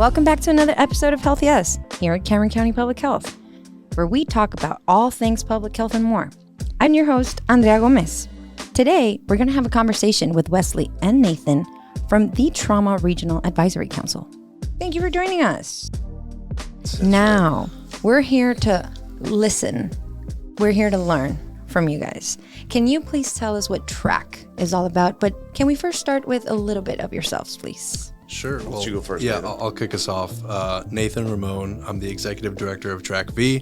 Welcome back to another episode of Healthy Us here at Cameron County Public Health, where we talk about all things public health and more. I'm your host, Andrea Gomez. Today, we're going to have a conversation with Wesley and Nathan from the Trauma Regional Advisory Council. Thank you for joining us. Now, we're here to listen. We're here to learn from you guys. Can you please tell us what TRAC is all about? But can we first start with a little bit of yourselves, please? Sure. Well, you go first. Yeah, I'll kick us off. Nathan Ramon. I'm the executive director of TRAC-V.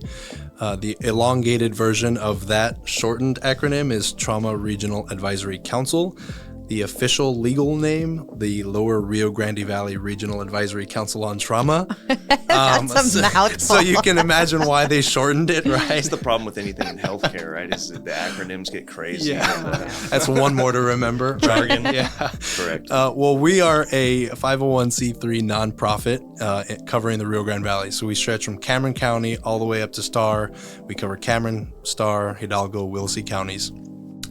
The elongated version of that shortened acronym is Trauma Regional Advisory Council. The official legal name, the Lower Rio Grande Valley Regional Advisory Council on Trauma. That's a mouthful. So you can imagine why they shortened it, right? That's the problem with anything in healthcare, right? Is that the acronyms get crazy. Yeah, that's one more to remember. Jargon. Yeah, correct. Well, we are a 501c3 nonprofit covering the Rio Grande Valley. So we stretch from Cameron County all the way up to Star. We cover Cameron, Star, Hidalgo, Willacy counties.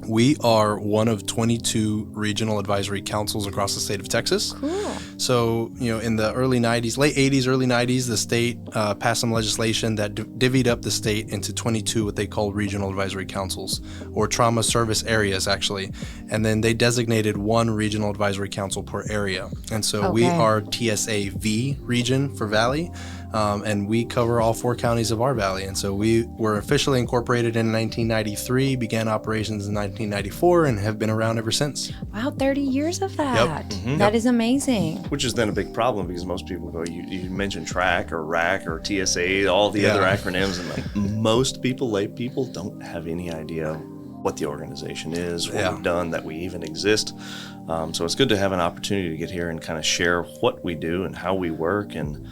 We are one of 22 regional advisory councils across the state of Texas. Cool. So, in the early 90s, late 80s, early 90s, the state passed some legislation that divvied up the state into 22 what they call regional advisory councils, or trauma service areas, actually. And then they designated one regional advisory council per area. And so we are TSA-V region for Valley. And we cover all 4 counties of our valley. And so we were officially incorporated in 1993, began operations in 1994, and have been around ever since. Wow, 30 years of that. Yep. Mm-hmm. That is amazing. Which is then a big problem because most people go, you mentioned TRAC or RAC or TSA, all the other acronyms, and like most people, lay people, don't have any idea what the organization is, what we've done, that we even exist. So it's good to have an opportunity to get here and kind of share what we do and how we work, and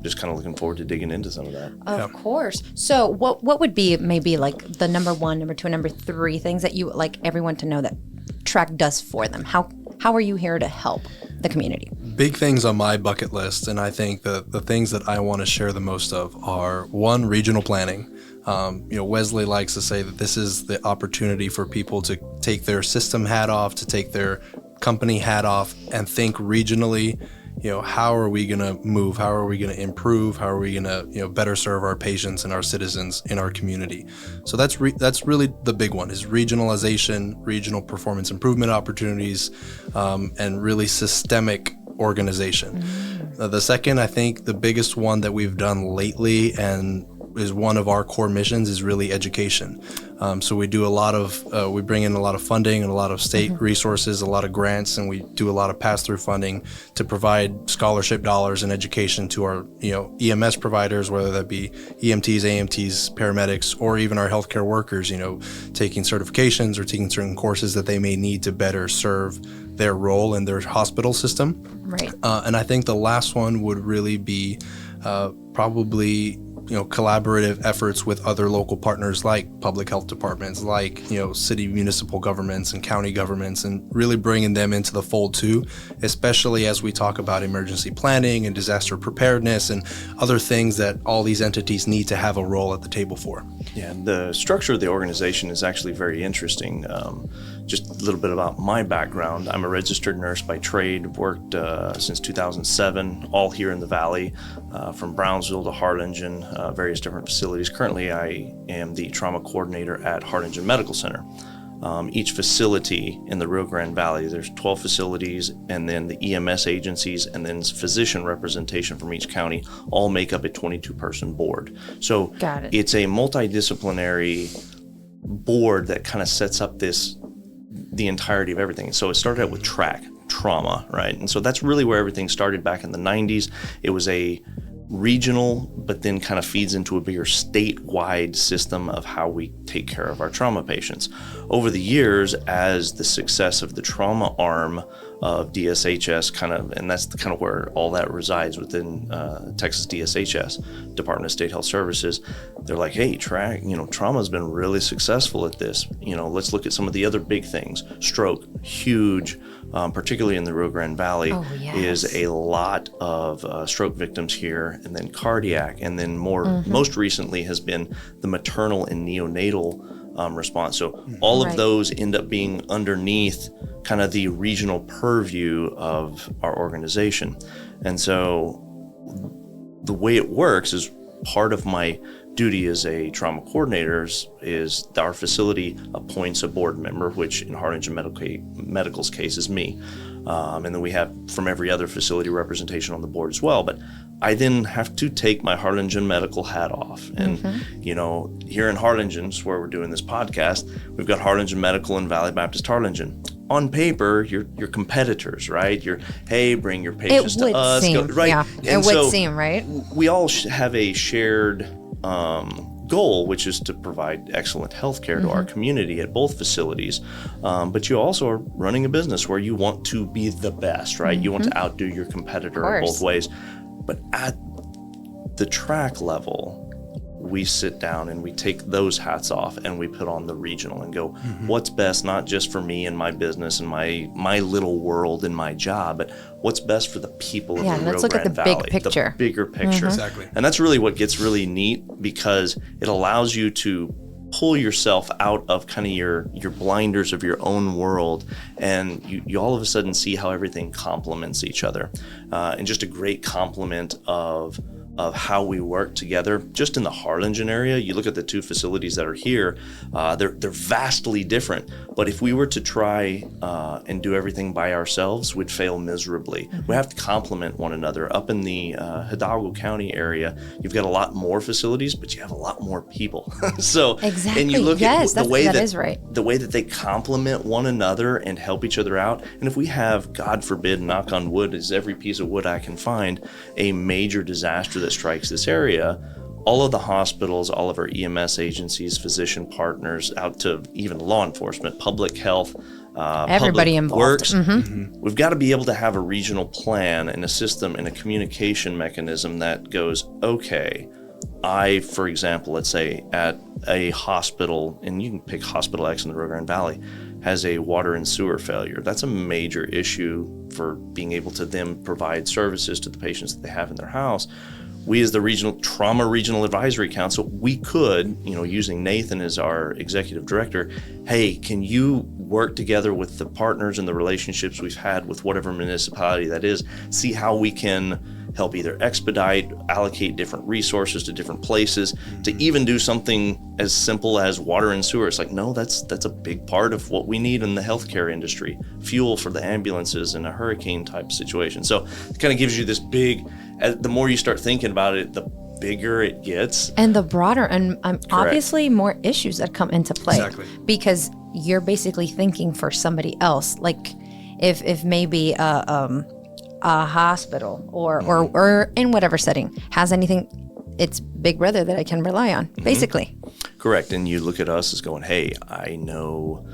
just kind of looking forward to digging into some of that. Of course. So what would be maybe like the number 1, number 2, number 3 things that you would like everyone to know that TRAC does for them? How are you here to help the community? Big things on my bucket list, and I think the things that I want to share the most of are, 1, regional planning. Wesley likes to say that this is the opportunity for people to take their system hat off, to take their company hat off, and think regionally. How are we going to move? How are we going to improve? How are we going to, better serve our patients and our citizens in our community? So that's really the big one, is regionalization, regional performance improvement opportunities, and really systemic organization. The second, I think the biggest one that we've done lately and is one of our core missions is really education. So we do we bring in a lot of funding and a lot of state resources, a lot of grants, and we do a lot of pass-through funding to provide scholarship dollars and education to our, EMS providers, whether that be EMTs, AMTs, paramedics, or even our healthcare workers, taking certifications or taking certain courses that they may need to better serve their role in their hospital system. Right. And I think the last one would really be probably collaborative efforts with other local partners like public health departments, like, city municipal governments and county governments, and really bringing them into the fold too, especially as we talk about emergency planning and disaster preparedness and other things that all these entities need to have a role at the table for. Yeah, the structure of the organization is actually very interesting. Just a little bit about my background. I'm a registered nurse by trade, worked since 2007, all here in the Valley, from Brownsville to Harlingen, various different facilities. Currently, I am the trauma coordinator at Harlingen Medical Center. Each facility in the Rio Grande Valley, there's 12 facilities, and then the EMS agencies, and then physician representation from each county all make up a 22-person board. So it's a multidisciplinary board that kind of sets up the entirety of everything. So it started out with TRAC, trauma, right? And so that's really where everything started back in the 90s. It was a regional, but then kind of feeds into a bigger statewide system of how we take care of our trauma patients. Over the years, as the success of the trauma arm of DSHS and that's kind of where all that resides within Texas DSHS, Department of State Health Services, they're like, hey, TRAC, trauma's been really successful at this. Let's look at some of the other big things. Stroke, huge, particularly in the Rio Grande Valley, is a lot of stroke victims here, and then cardiac, and then most recently has been the maternal and neonatal response. So all of Right. those end up being underneath kind of the regional purview of our organization. And so the way it works is part of my duty as a trauma coordinator is our facility appoints a board member, which in Harlingen Medical's case is me. And then we have from every other facility representation on the board as well. But I then have to take my Harlingen Medical hat off. And, here in Harlingen, is where we're doing this podcast, we've got Harlingen Medical and Valley Baptist Harlingen. On paper, you're competitors, right? Hey, bring your patients to us. Right? Yeah, And it would seem, right? We all have a shared goal, which is to provide excellent health care to our community at both facilities. But you also are running a business where you want to be the best, right? You want to outdo your competitor in both ways. But at the TRAC level, we sit down and we take those hats off and we put on the regional and go, what's best, not just for me and my business and my little world and my job, but what's best for the people of the Rio Grande Valley. Let's look at the big picture. The bigger picture. Exactly. And that's really what gets really neat, because it allows you to pull yourself out of kind of your blinders of your own world, and you all of a sudden see how everything complements each other. And just a great complement of how we work together. Just in the Harlingen area, you look at the two facilities that are here, they're vastly different. But if we were to try and do everything by ourselves, we'd fail miserably. We have to complement one another. Up in the Hidalgo County area, you've got a lot more facilities, but you have a lot more people. So, Exactly. and you look Yes, at the way that is right. the way that they complement one another and help each other out. And if we have, God forbid, knock on wood, is every piece of wood I can find, a major disaster that strikes this area, all of the hospitals, all of our EMS agencies, physician partners, out to even law enforcement, public health, Everybody public involved. works, we've got to be able to have a regional plan and a system and a communication mechanism that goes, okay, for example, let's say at a hospital, and you can pick Hospital X in the Rio Grande Valley, has a water and sewer failure. That's a major issue for being able to then provide services to the patients that they have in their house. We as the Trauma Regional Advisory Council, we could, using Nathan as our executive director, hey, can you work together with the partners and the relationships we've had with whatever municipality that is, see how we can help either expedite, allocate different resources to different places, to even do something as simple as water and sewer. It's like, no, that's a big part of what we need in the healthcare industry, fuel for the ambulances in a hurricane type situation. So it kind of gives you this big, the more you start thinking about it, the bigger it gets. And the broader, and obviously more issues that come into play. Exactly. Because you're basically thinking for somebody else. Like if maybe a hospital or in whatever setting has anything, it's Big Brother that I can rely on, basically. Correct. And you look at us as going, hey, I know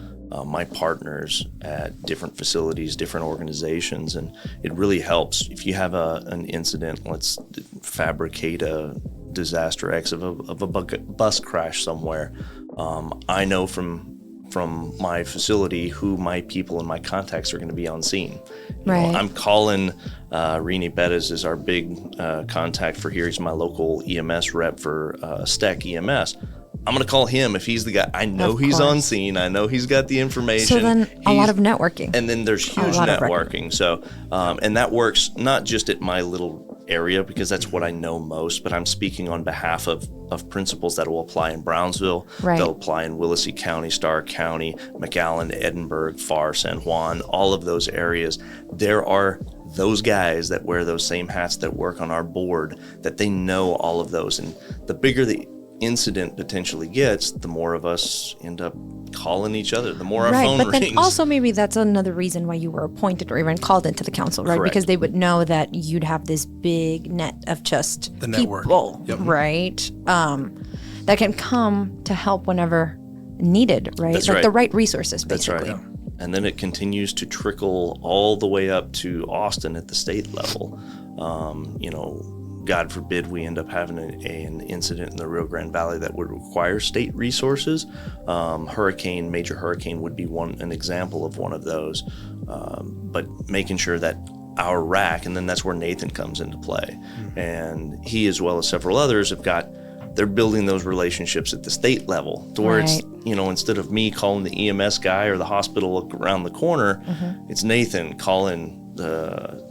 my partners at different facilities, different organizations, and it really helps. If you have an incident, let's fabricate a disaster X of a bus crash somewhere. I know from my facility who my people and my contacts are going to be on scene. Right. I'm calling Rini Bettis is our big contact for here. He's my local EMS rep for STEC EMS. I'm going to call him if he's the guy. I know he's on scene. I know he's got the information. So then a lot of networking. And then there's huge networking. So, and that works not just at my little area, because that's what I know most, but I'm speaking on behalf of principles that will apply in Brownsville, they'll apply in Willacy County, Starr County, McAllen, Edinburgh, Pharr, San Juan, all of those areas. There are those guys that wear those same hats that work on our board, that they know all of those. And the bigger the incident potentially gets, the more of us end up calling each other, the more our phone but rings. then also maybe that's another reason why you were appointed or even called into the council, right? Correct. Because they would know that you'd have this big net of just The network. people, Yep. right? That can come to help whenever needed, right? That's like right. the right resources, That's basically. right. And then it continues to trickle all the way up to Austin at the state level. God forbid we end up having an incident in the Rio Grande Valley that would require state resources. Major hurricane would be an example of one of those. But making sure that our RAC, and then that's where Nathan comes into play. And he, as well as several others, have got they're building those relationships at the state level to where it's, instead of me calling the EMS guy or the hospital around the corner, it's Nathan calling the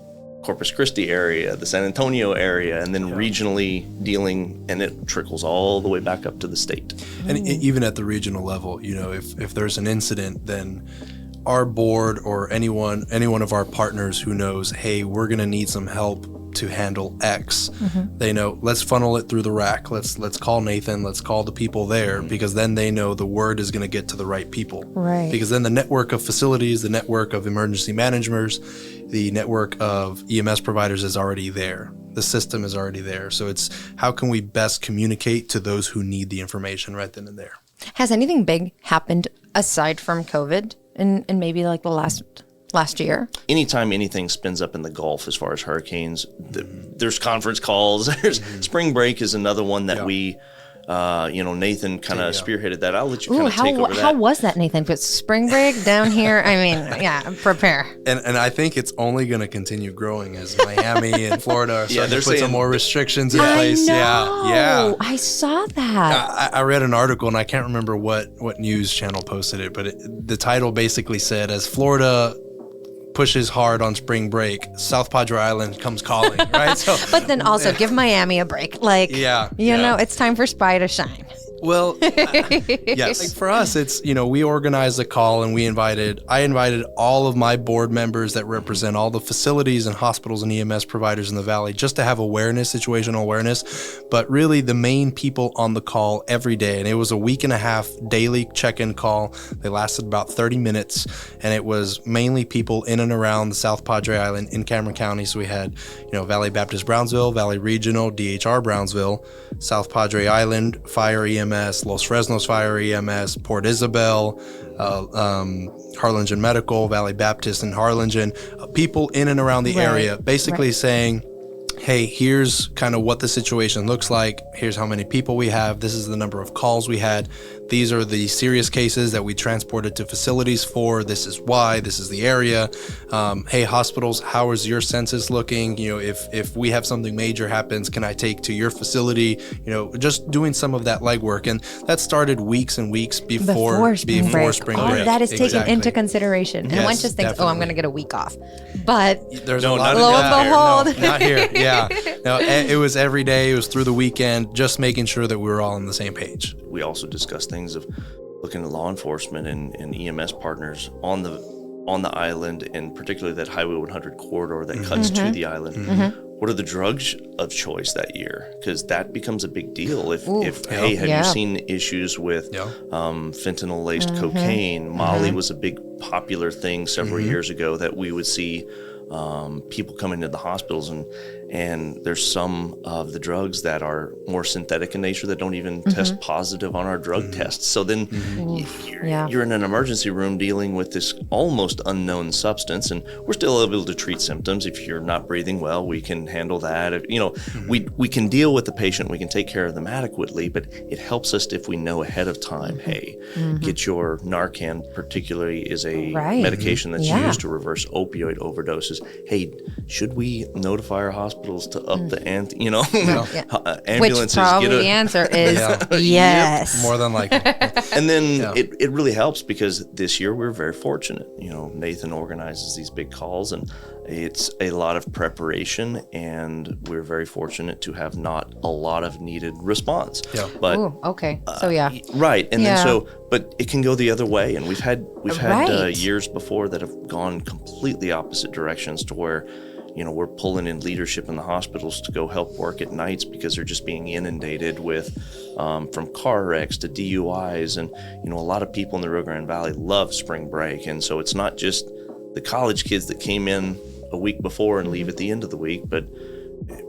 Corpus Christi area, the San Antonio area, and then regionally dealing, and it trickles all the way back up to the state. And even at the regional level, if there's an incident, then our board or anyone of our partners who knows, hey, we're going to need some help to handle X, they know, let's funnel it through the rack. Let's call Nathan, let's call the people there, because then they know the word is going to get to the right people. Right. Because then the network of facilities, the network of emergency managers, the network of EMS providers is already there. The system is already there. So it's how can we best communicate to those who need the information right then and there. Has anything big happened aside from COVID in maybe like the last year? Anytime anything spins up in the Gulf as far as hurricanes, there's conference calls. There's spring break is another one that we, Nathan kind of spearheaded that. I'll let you kind of take over that. How was that, Nathan? But spring break down here, I mean, prepare. And I think it's only going to continue growing as Miami and Florida are starting to put some more restrictions in place. Yeah. I saw that. I read an article, and I can't remember what news channel posted it, but the title basically said, as Florida pushes hard on spring break, South Padre Island comes calling, right? So, but then also give Miami a break. Like, it's time for Spy to shine. Well, yes. Like for us, it's, we organized a call and I invited all of my board members that represent all the facilities and hospitals and EMS providers in the Valley just to have situational awareness, but really the main people on the call every day. And it was a week and a half daily check-in call. They lasted about 30 minutes, and it was mainly people in and around the South Padre Island in Cameron County. So we had, Valley Baptist Brownsville, Valley Regional, DHR Brownsville, South Padre Island, Fire EMS, Los Fresnos Fire EMS, Port Isabel, Harlingen Medical, Valley Baptist in Harlingen, people in and around the area, basically saying, hey, here's kind of what the situation looks like. Here's how many people we have. This is the number of calls we had. These are the serious cases that we transported to facilities for. This is why. This is the area. Hey, hospitals, how is your census looking? If we have something major happens, can I take to your facility? Just doing some of that legwork. And that started weeks and weeks before spring break. All of that is taken into consideration. And one just thinks, I'm going to get a week off. But there's lo and behold. No, not here. Yeah. No, it was every day. It was through the weekend, just making sure that we were all on the same page. We also discussed things of looking at law enforcement and EMS partners on the island, and particularly that Highway 100 corridor that cuts to the island. What are the drugs of choice that year? Because that becomes a big deal. Have you seen issues with fentanyl-laced cocaine? Molly was a big popular thing several years ago that we would see people coming to the hospitals, and there's some of the drugs that are more synthetic in nature that don't even test positive on our drug tests. So then you're in an emergency room dealing with this almost unknown substance, and we're still able to treat symptoms. If you're not breathing well, we can handle that. We can deal with the patient, we can take care of them adequately, but it helps us if we know ahead of time, hey, get your Narcan, particularly is a medication that's used to reverse opioid overdoses. Hey, should we notify our hospitals to up the ante? Ambulances. Which probably the answer is yes. Yep, more than likely. And then it really helps because this year we're very fortunate. Nathan organizes these big calls, and it's a lot of preparation, and we're very fortunate to have not a lot of needed response. Yeah. But right. And then but it can go the other way, and we've had years before that have gone completely opposite directions to where we're pulling in leadership in the hospitals to go help work at nights because they're just being inundated with from car wrecks to DUIs, and a lot of people in the Rio Grande Valley love spring break, and so it's not just the college kids that came in a week before and leave at the end of the week, but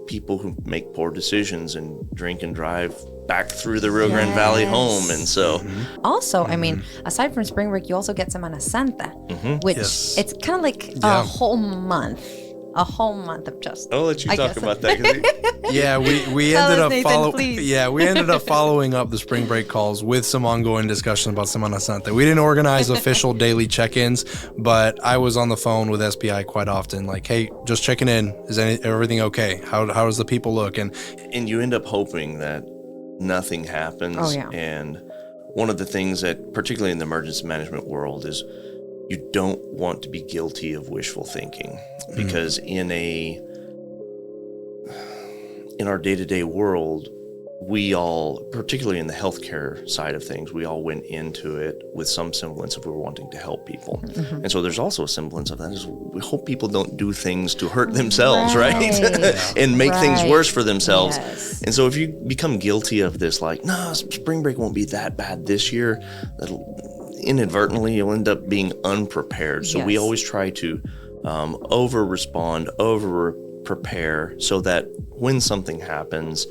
people who make poor decisions and drink and drive back through the Rio Grande Valley home. And so also, I mean, aside from spring break, you also get Semana Santa, which it's kind of like a whole month of just. I'll let you talk about that. We ended up following up the spring break calls with some ongoing discussion about Semana Santa. We didn't organize official daily check-ins, but I was on the phone with SPI quite often, like, hey, just checking in. Is everything okay? How does the people look? And you end up hoping that nothing happens. Oh, yeah. And one of the things that, particularly in the emergency management world, is you don't want to be guilty of wishful thinking, because in our day-to-day world, we all, particularly in the healthcare side of things, we all went into it with some semblance of we were wanting to help people. And so there's also a semblance of that is we hope people don't do things to hurt themselves, right? And make things worse for themselves. Yes. And so if you become guilty of this, like, no, spring break won't be that bad this year, inadvertently you'll end up being unprepared. So we always try to over-respond, over-prepare, so that when something happens,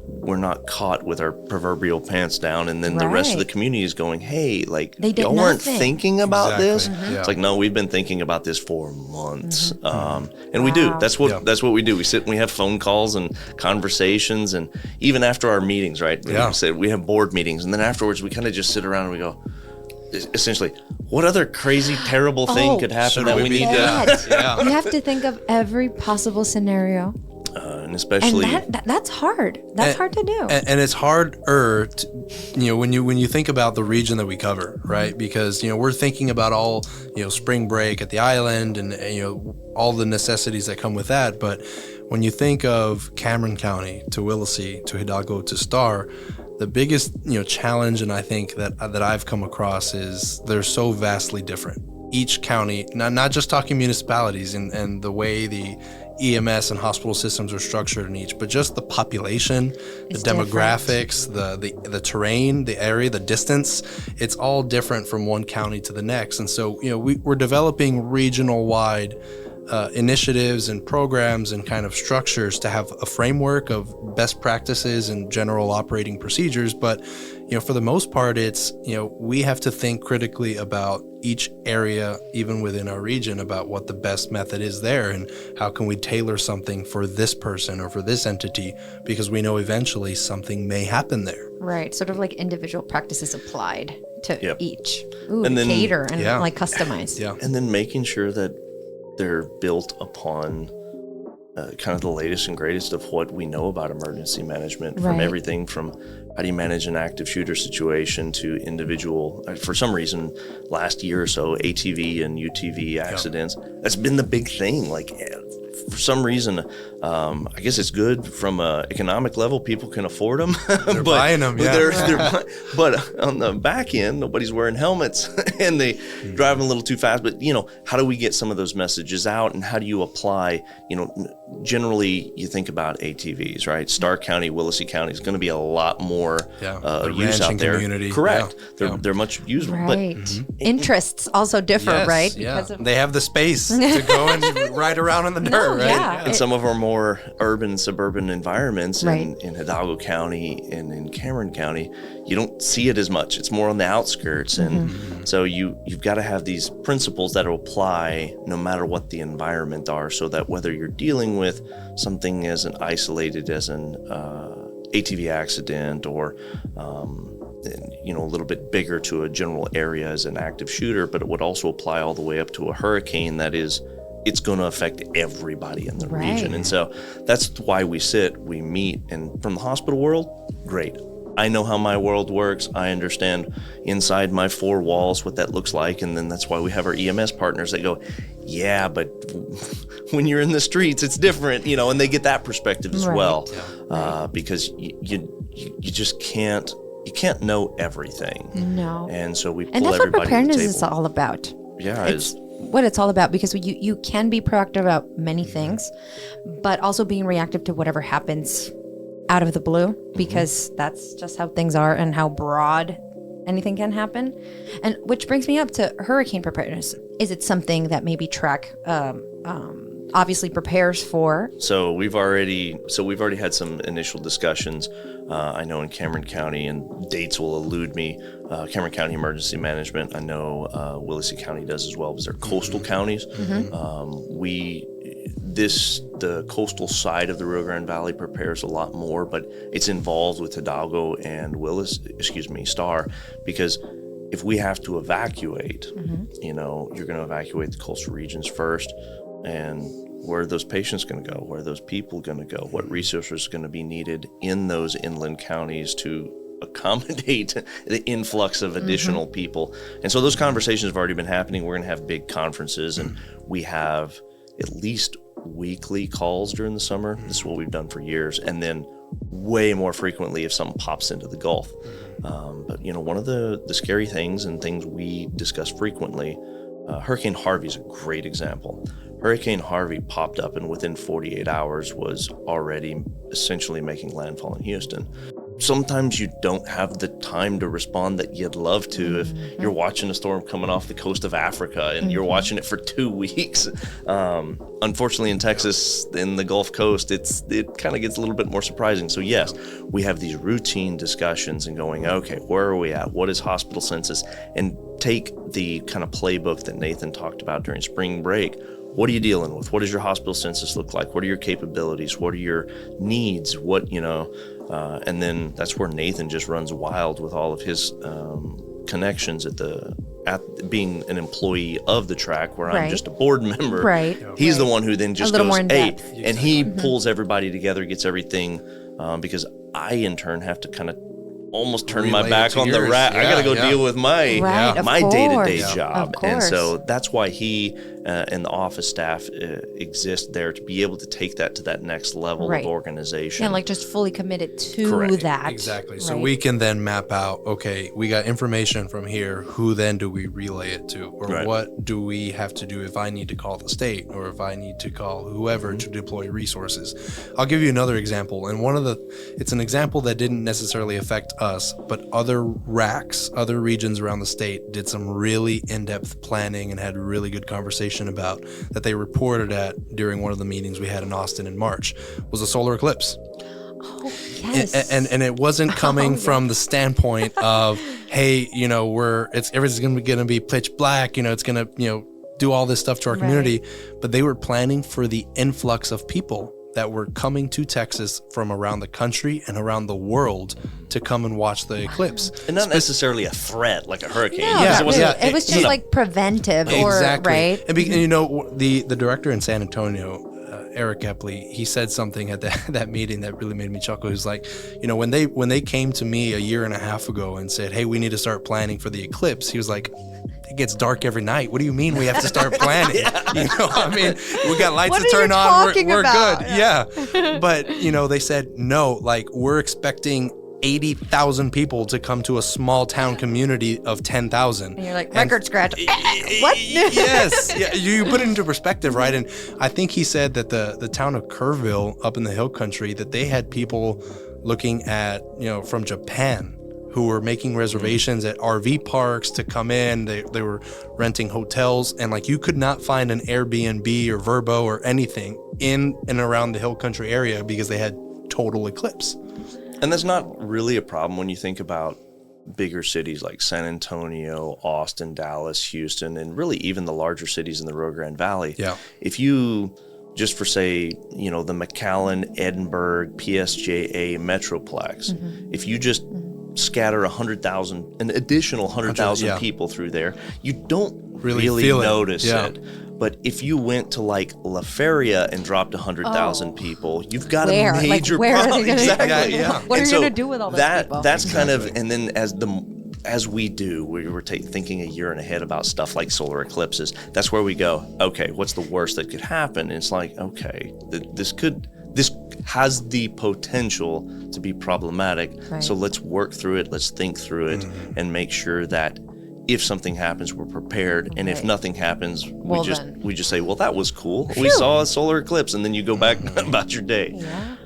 we're not caught with our proverbial pants down, and then the rest of the community is going, hey, like, y'all weren't thinking about this? It's like, no, we've been thinking about this for months. And we do. That's what we do. We sit and we have phone calls and conversations, and even after our meetings, right? We have board meetings, and then afterwards we kind of just sit around and we go, essentially, what other crazy, terrible thing could happen that we need to... You have to think of every possible scenario. And especially, and that's hard. That's hard to do. And it's harder, when you think about the region that we cover, right? Because we're thinking about all spring break at the island, and all the necessities that come with that. But when you think of Cameron County to Willacy to Hidalgo to Star, the biggest challenge, and I think that I've come across, is they're so vastly different. Each county, not just talking municipalities and the way the EMS and hospital systems are structured in each, but just the population, the demographics, the terrain, the area, the distance, it's all different from one county to the next. And so, we're developing regional wide initiatives and programs and kind of structures to have a framework of best practices and general operating procedures. But, for the most part, it's, we have to think critically about each area, even within our region, about what the best method is there and how can we tailor something for this person or for this entity, because we know eventually something may happen there. Right. Sort of like individual practices applied to each. And then cater and like customize. And then making sure that they're built upon kind of the latest and greatest of what we know about emergency management, from everything from how do you manage an active shooter situation to individual, for some reason, last year or so, ATV and UTV accidents, that's been the big thing. Like, for some reason, I guess it's good from an economic level. People can afford them. They're buying them, But on the back end, nobody's wearing helmets and they driving a little too fast. But, how do we get some of those messages out, and how do you apply, generally you think about ATVs, right? Starr County, Willacy County is going to be a lot more use out there. Community. Correct. They're much used. Right. But interests also differ, right? Because they have the space to go and ride around on the dirt, right? And some of our more urban, suburban environments in Hidalgo County and in Cameron County, you don't see it as much. It's more on the outskirts. And so you've got to have these principles that will apply no matter what the environment are, so that whether you're dealing with something as an isolated as an ATV accident, or a little bit bigger to a general area as an active shooter, but it would also apply all the way up to a hurricane that is, it's going to affect everybody in the region. And so that's why we meet, and from the hospital world, great. I know how my world works. I understand inside my four walls what that looks like. And then that's why we have our EMS partners that go, yeah, but when you're in the streets, it's different, and they get that perspective as well. Because you just can't know everything. No. And so we pull and that's everybody what preparedness to the table. is all about. Yeah, it's what it's all about, because you can be proactive about many things, but also being reactive to whatever happens out of the blue, because that's just how things are and how broad anything can happen. And which brings me up to hurricane preparedness. Is it something that maybe TRAC obviously prepares for? So we've already had some initial discussions. I know in Cameron County, and dates will elude me, Cameron County Emergency Management, I know Willacy County does as well, because they're coastal counties. The coastal side of the Rio Grande Valley prepares a lot more, but it's involved with Hidalgo and Starr, because if we have to evacuate, you're going to evacuate the coastal regions first. And where are those patients going to go? Where are those people going to go? What resources are going to be needed in those inland counties to accommodate the influx of additional people? And so those conversations have already been happening. We're going to have big conferences, and we have at least weekly calls during the summer. This is what we've done for years. And then way more frequently if something pops into the Gulf. But one of the scary things and things we discuss frequently, Hurricane Harvey is a great example. Hurricane Harvey popped up and within 48 hours was already essentially making landfall in Houston. Sometimes you don't have the time to respond that you'd love to if you're watching a storm coming off the coast of Africa and you're watching it for 2 weeks. Unfortunately, in Texas, in the Gulf Coast, it kind of gets a little bit more surprising. So yes, we have these routine discussions and going, okay, where are we at? What is hospital census? And take the kind of playbook that Nathan talked about during spring break. What are you dealing with? What does your hospital census look like? What are your capabilities? What are your needs? And then that's where Nathan just runs wild with all of his connections at being an employee of the TRAC, where I'm just a board member. Right. He's the one who then just goes, hey, and he Mm-hmm. pulls everybody together, gets everything, because I in turn have to kind of almost turn my back on the rat. I got to go deal with my day-to-day job. And so that's why he and the office staff exist there, to be able to take that to that next level of organization. And like just fully committed to that. Exactly. So we can then map out, okay, we got information from here. Who then do we relay it to? Or what do we have to do if I need to call the state or if I need to call whoever to deploy resources? I'll give you another example. And it's an example that didn't necessarily affect us, but other RACs, other regions around the state did some really in-depth planning and had really good conversation about that they reported at during one of the meetings we had in Austin in March, was a solar eclipse. Oh, yes. And it wasn't coming from the standpoint of, hey, everything's going to be pitch black, it's going to, do all this stuff to our community, but they were planning for the influx of people that were coming to Texas from around the country and around the world to come and watch the eclipse. And not necessarily a threat like a hurricane. No, it was just like preventive right? And the director in San Antonio, Eric Epley, he said something at that meeting that really made me chuckle. He was like, when they came to me a year and a half ago and said, hey, we need to start planning for the eclipse, he was like, it gets dark every night. What do you mean we have to start planning? We got lights to turn on. We're good. Yeah. But, they said, no, like we're expecting 80,000 people to come to a small town community of 10,000. And you're like, record scratch. What? Yes. Yeah, you put it into perspective, right? And I think he said that the town of Kerrville up in the hill country, that they had people looking at, from Japan, who were making reservations at RV parks to come in. They were renting hotels, and like you could not find an Airbnb or Vrbo or anything in and around the hill country area because they had total eclipse. And that's not really a problem when you think about bigger cities like San Antonio, Austin, Dallas, Houston, and really even the larger cities in the Rio Grande Valley. Yeah. If you, just for say, the McAllen, Edinburgh, PSJA Metroplex, if you just scatter an additional 100,000 people through there, you don't really notice it. But if you went to like La Feria and dropped 100,000 people, you've got a major problem. Exactly. What are you going to do with all those people? That's kind of, and then as we do, we were thinking a year and ahead about stuff like solar eclipses. That's where we go, okay, what's the worst that could happen? And it's like, okay, this has the potential to be problematic. Right. So let's work through it. Let's think through it and make sure that if something happens, we're prepared. And if nothing happens, we just say, well, that was cool. Phew. We saw a solar eclipse, and then you go back about your day. Yeah.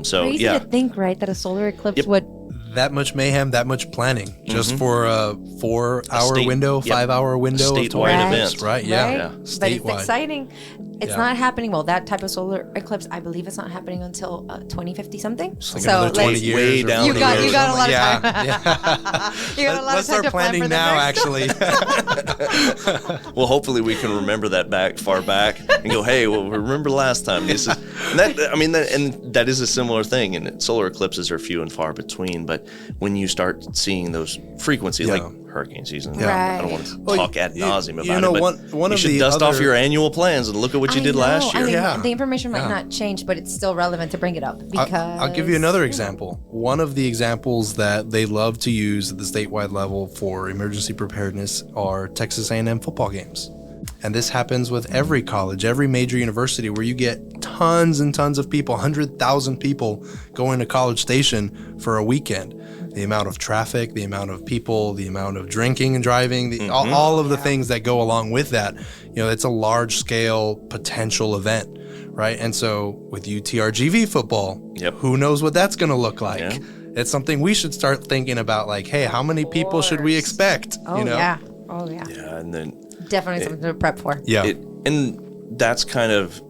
Crazy to think, right, that a solar eclipse would. That much mayhem, that much planning, just for a 4-hour window, 5-hour window of event, right? Yeah, Statewide. But it's exciting. It's not happening. Well, that type of solar eclipse, I believe, it's not happening until 2050 something. Like so 20 years. Way down you got a lot of time. You got a lot Let's of time start to planning plan now. Actually. Well, hopefully we can remember that far back and go, hey, well, remember last time. This is that is a similar thing. And solar eclipses are few and far between. But when you start seeing those frequencies, like hurricane season. Yeah. I don't want to talk ad nauseum about you know, it, but one you of should the dust off other- your annual plans and look at what you did last year. I mean, Yeah. the information might not change, but it's still relevant to bring it up because I'll give you another example. One of the examples that they love to use at the statewide level for emergency preparedness are Texas A&M football games. And this happens with every college, every major university, where you get tons and tons of people, 100,000 people going to College Station for a weekend. The amount of traffic, the amount of people, the amount of drinking and driving, all of the things that go along with that. You know, it's a large scale potential event, right? And so with UTRGV football, who knows what that's going to look like? Yeah. It's something we should start thinking about, like, hey, how many people should we expect? Oh, you know? yeah. Yeah, and then Definitely something to prep for. Yeah. and that's kind of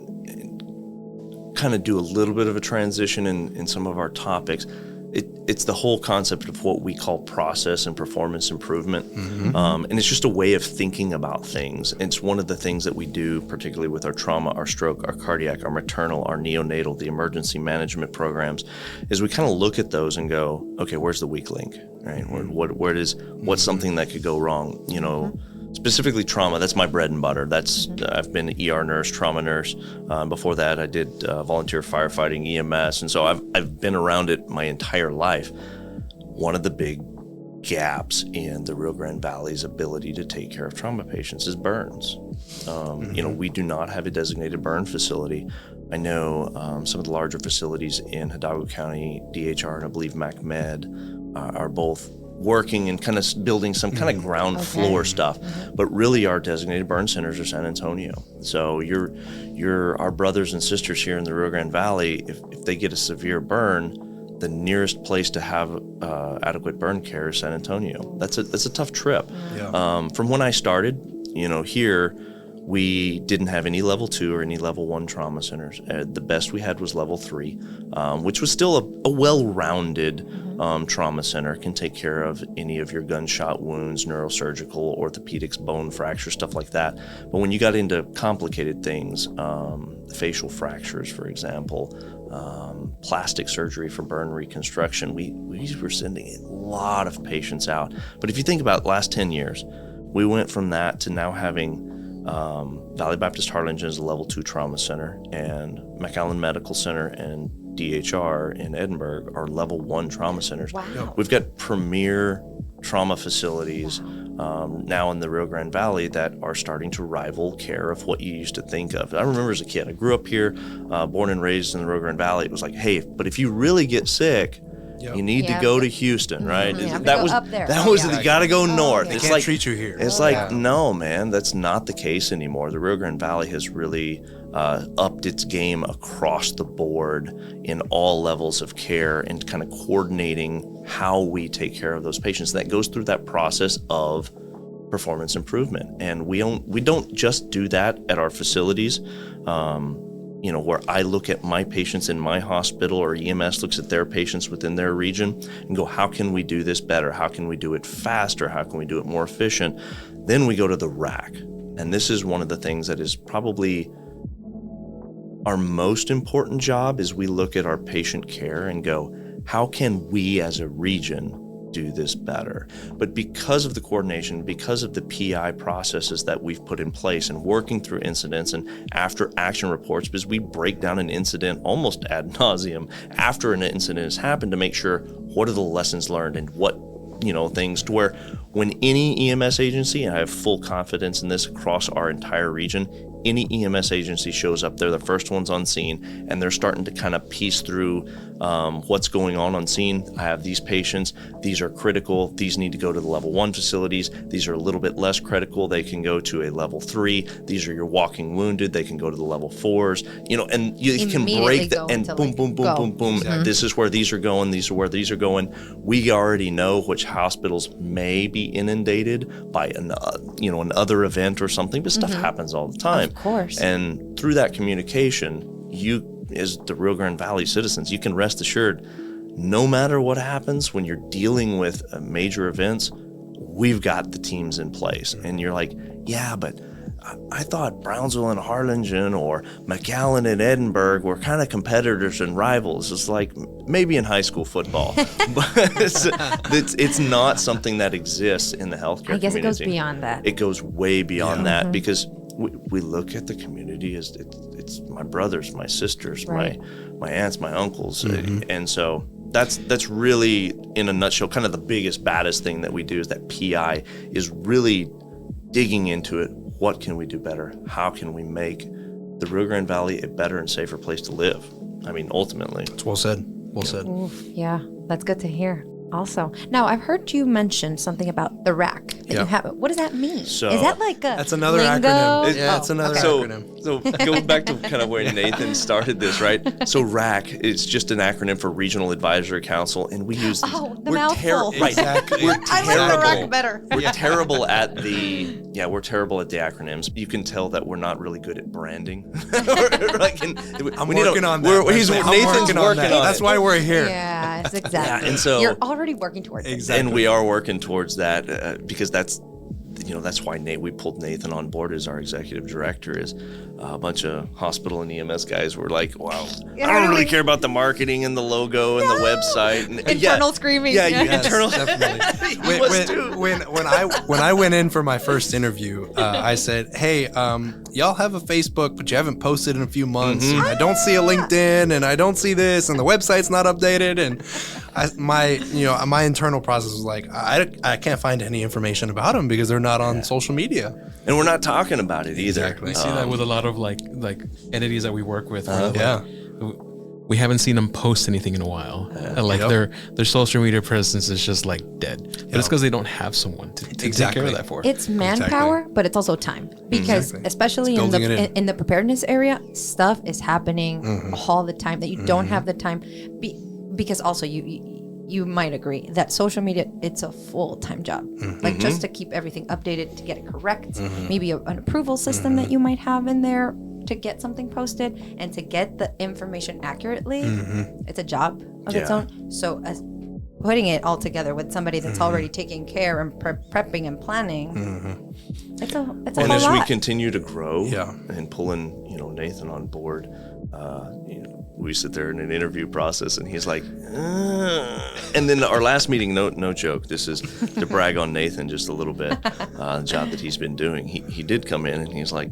do a little bit of a transition in some of our topics. It's the whole concept of what we call process and performance improvement. And it's just a way of thinking about things. It's one of the things that we do, particularly with our trauma, our stroke, our cardiac, our maternal, our neonatal, the emergency management programs, is we kind of look at those and go, okay, where's the weak link, right? What's something that could go wrong? You know, specifically trauma, that's my bread and butter. I've been an ER nurse, trauma nurse. Before that, I did volunteer firefighting, EMS, and so I've been around it my entire life. One of the big gaps in the Rio Grande Valley's ability to take care of trauma patients is burns. You know, we do not have a designated burn facility. I know some of the larger facilities in Hidalgo County, DHR, and I believe MacMed are both working and kind of building some kind of ground floor stuff, but really our designated burn centers are San Antonio. So our brothers and sisters here in the Rio Grande Valley, if they get a severe burn, the nearest place to have adequate burn care is San Antonio. That's a tough trip. Yeah. From when I started, you know, here we didn't have any level 2 or any level 1 trauma centers. The best we had was level 3, which was still a well-rounded trauma center, can take care of any of your gunshot wounds, neurosurgical, orthopedics, bone fracture, stuff like that. But when you got into complicated things, facial fractures, for example, plastic surgery for burn reconstruction, we were sending a lot of patients out. But if you think about the last 10 years, we went from that to now having Valley Baptist Harlingen is a level 2 trauma center, and McAllen Medical Center and DHR in Edinburgh are level 1 trauma centers. Wow. We've got premier trauma facilities now in the Rio Grande Valley that are starting to rival care of what you used to think of. I remember as a kid, I grew up here, born and raised in the Rio Grande Valley. It was like, hey, but if you really get sick, you need to go to Houston, right? That was you got to go north. They it's can't like treat you here. It's like, no, man, that's not the case anymore. The Rio Grande Valley has really upped its game across the board in all levels of care and kind of coordinating how we take care of those patients. That goes through that process of performance improvement, and we don't just do that at our facilities. You know, where I look at my patients in my hospital or EMS looks at their patients within their region and go, how can we do this better? How can we do it faster? How can we do it more efficient? Then we go to the RAC. And this is one of the things that is probably our most important job, is we look at our patient care and go, how can we as a region do this better? But because of the coordination, because of the PI processes that we've put in place and working through incidents and after action reports, because we break down an incident almost ad nauseum after an incident has happened to make sure what are the lessons learned and what, you know, things to where when any EMS agency, and I have full confidence in this across our entire region, any EMS agency shows up, they're the first ones on scene, and they're starting to kind of piece through what's going on scene. I have these patients, these are critical, these need to go to the level 1 facilities, these are a little bit less critical, they can go to a level 3, these are your walking wounded, they can go to the level 4s, you know, and you can break that, and boom, boom, boom, boom, boom, Exactly. This is where these are going, these are where these are going. We already know which hospitals may be inundated by another event or something, but stuff happens all the time. Of course. And through that communication, you, as the Rio Grande Valley citizens, you can rest assured, no matter what happens when you're dealing with major events, we've got the teams in place. And you're like, yeah, but I thought Brownsville and Harlingen or McAllen and Edinburgh were kind of competitors and rivals. It's like maybe in high school football, but it's not something that exists in the healthcare community. I guess it goes beyond that. It goes way beyond that because we look at the community as it's my brothers, my sisters, right. my aunts, my uncles, and so that's really, in a nutshell, kind of the biggest, baddest thing that we do is that PI is really digging into it. What can we do better? How can we make the Rio Grande Valley a better and safer place to live? I mean, ultimately. It's well said. Well said. Oof, yeah, that's good to hear. Also, now I've heard you mention something about the RAC that you have. What does that mean? So, is that like a that's another lingo? acronym. It's another acronym. So go back to kind of where Nathan started this, right? So RAC, it's just an acronym for Regional Advisory Council, and we use these. The mouthful. Right. Exactly. We're I like the RAC better. We're terrible at we're terrible at the acronyms. You can tell that we're not really good at branding. I'm working on that. Nathan's working on it. That's why we're here. Yeah, it's exactly. And so you're already working towards it. Exactly. And we are working towards that because that's why we pulled Nathan on board as our executive director. Is a bunch of hospital and EMS guys were like, wow, I don't really care about the marketing and the logo and the website. And, internal screaming. Yeah, Yes, internal. definitely. When I went in for my first interview, I said, "Hey, y'all have a Facebook, but you haven't posted in a few months. And I don't see a LinkedIn, and I don't see this, and the website's not updated." And my internal process was like, I can't find any information about them because they're not on social media, and we're not talking about it either. Exactly. We see that with a lot of like entities that we work with. We haven't seen them post anything in a while. Their social media presence is just like dead. But it's because they don't have someone to take care of that for. It's manpower, but it's also time. Because especially in the preparedness area, stuff is happening all the time that you don't have the time. Because also you might agree that social media, it's a full-time job. Like just to keep everything updated, to get it correct, maybe an approval system that you might have in there to get something posted and to get the information accurately. It's a job of its own. So putting it all together with somebody that's already taking care and prepping and planning, it's a whole And as lot. we continue to grow and pulling, Nathan on board, we sit there in an interview process and he's like, and then our last meeting, no joke, this is to brag on Nathan just a little bit, the job that he's been doing. He did come in and he's like,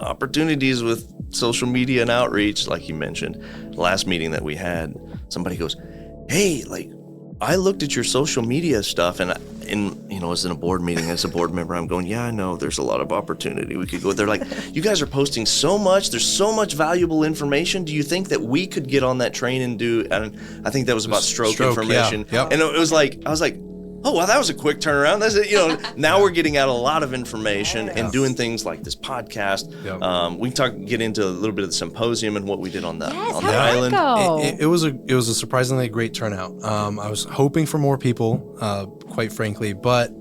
opportunities with social media and outreach, like you mentioned. The last meeting that we had, somebody goes, hey, I looked at your social media stuff and as in a board meeting, as a board member, I'm going, I know there's a lot of opportunity. We could go. They're like, you guys are posting so much. There's so much valuable information. Do you think that we could get on that train and do? And I think that was about stroke information. Yeah. Yep. And it was like, I was like, oh, well, that was a quick turnaround. That's it. Now we're getting out a lot of information and doing things like this podcast. Yep. We can get into a little bit of the symposium and what we did on the island. It was a surprisingly great turnout. I was hoping for more people, quite frankly, but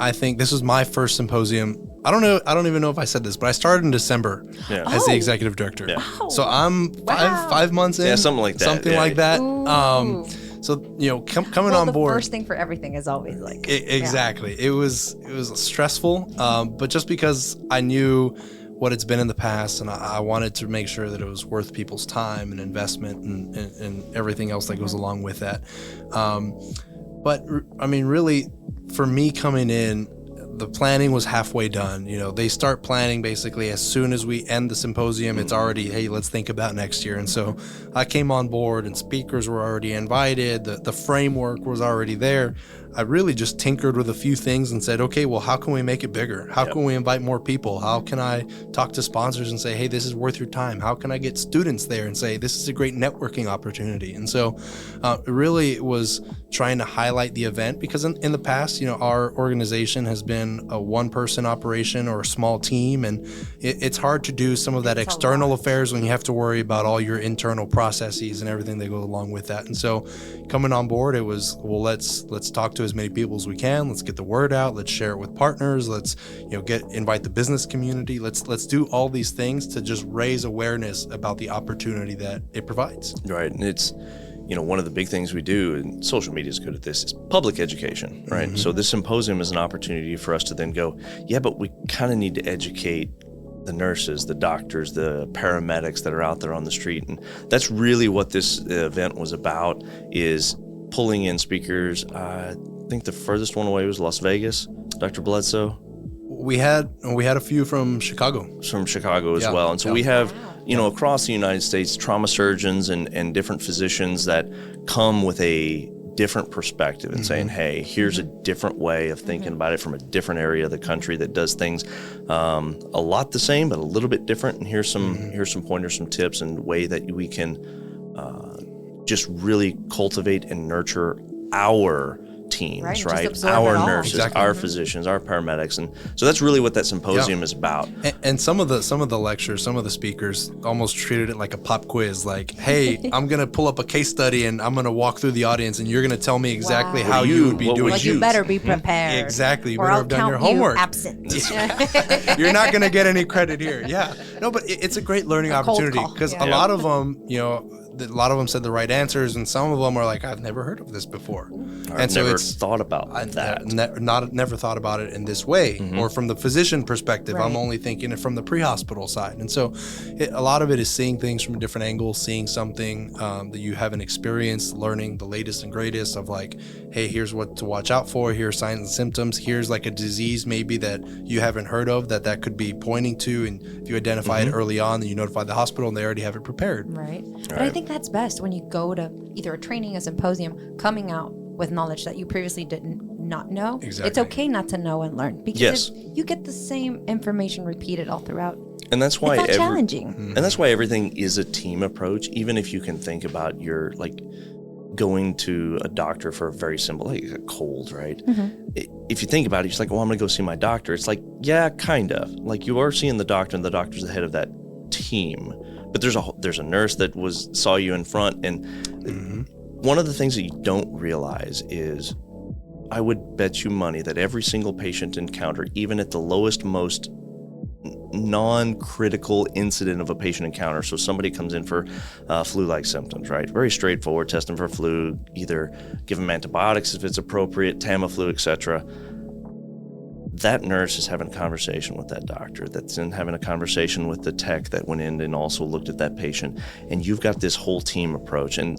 I think this was my first symposium. I don't even know if I said this, but I started in December as the executive director. Yeah. So I'm 5 months in. Yeah, something like that. Something like that. Ooh. So coming on board. The first thing for everything is always like exactly. It was stressful, but just because I knew what it's been in the past, and I wanted to make sure that it was worth people's time and investment and everything else that goes along with that. But I mean, really, for me coming in, the planning was halfway done. They start planning basically as soon as we end the symposium. It's already, hey, let's think about next year. And so I came on board and speakers were already invited. The framework was already there. I really just tinkered with a few things and said, okay, well, how can we make it bigger? How can we invite more people? How can I talk to sponsors and say, hey, this is worth your time? How can I get students there and say, this is a great networking opportunity? And so it really was trying to highlight the event because in the past, our organization has been a one-person operation or a small team, and it's hard to do some of that external affairs when you have to worry about all your internal processes and everything that go along with that. And so coming on board, it was, well, let's talk to as many people as we can. Let's get the word out. Let's share it with partners. Let's invite the business community. Let's do all these things to just raise awareness about the opportunity that it provides. Right, and it's one of the big things we do, and social media is good at this, is public education, right? So this symposium is an opportunity for us to then go, yeah, but we kind of need to educate the nurses, the doctors, the paramedics that are out there on the street. And that's really what this event was about, is pulling in speakers. I think the furthest one away was Las Vegas, Dr. Bledsoe. We had a few from Chicago. From Chicago as well. And so we have, across the United States, trauma surgeons and different physicians that come with a different perspective and saying, hey, here's a different way of thinking about it from a different area of the country that does things a lot the same, but a little bit different. And here's some pointers, some tips, and way that we can just really cultivate and nurture our teams, right? Our nurses, our physicians, our paramedics, and so that's really what that symposium is about. And some of the lectures, some of the speakers almost treated it like a pop quiz. Like, hey, I'm gonna pull up a case study and I'm gonna walk through the audience, and you're gonna tell me exactly how you would be doing. Like, you better be prepared. Exactly, you or better I'll have done count your homework. You absent. You're not gonna get any credit here. Yeah, no, but it's a great learning opportunity, because a lot of them, a lot of them said the right answers, and some of them are like, I've never heard of this before. I've never thought about that. Never thought about it in this way, or from the physician perspective. I'm only thinking it from the pre-hospital side. And so a lot of it is seeing things from a different angle, seeing something that you haven't experienced, learning the latest and greatest of, like, hey, here's what to watch out for, here's signs and symptoms, here's like a disease maybe that you haven't heard of that could be pointing to, and if you identify it early on, then you notify the hospital and they already have it prepared. Right. But I think that's best when you go to either a training, a symposium, coming out with knowledge that you previously didn't not know. Exactly. It's okay not to know and learn, because if you get the same information repeated all throughout. And that's why it's not challenging. And that's why everything is a team approach. Even if you can think about your, like, going to a doctor for a very simple, like a cold, right? If you think about it, you're just like, well, I'm going to go see my doctor. It's like, yeah, kind of. Like, you are seeing the doctor, and the doctor's the head of that team. But there's a nurse that saw you in front, and one of the things that you don't realize is, I would bet you money that every single patient encounter, even at the lowest, most non-critical incident of a patient encounter, so somebody comes in for flu-like symptoms, right? Very straightforward, test them for flu, either give them antibiotics if it's appropriate, Tamiflu, etc. That nurse is having a conversation with that doctor, that's having a conversation with the tech that went in and also looked at that patient, and you've got this whole team approach. And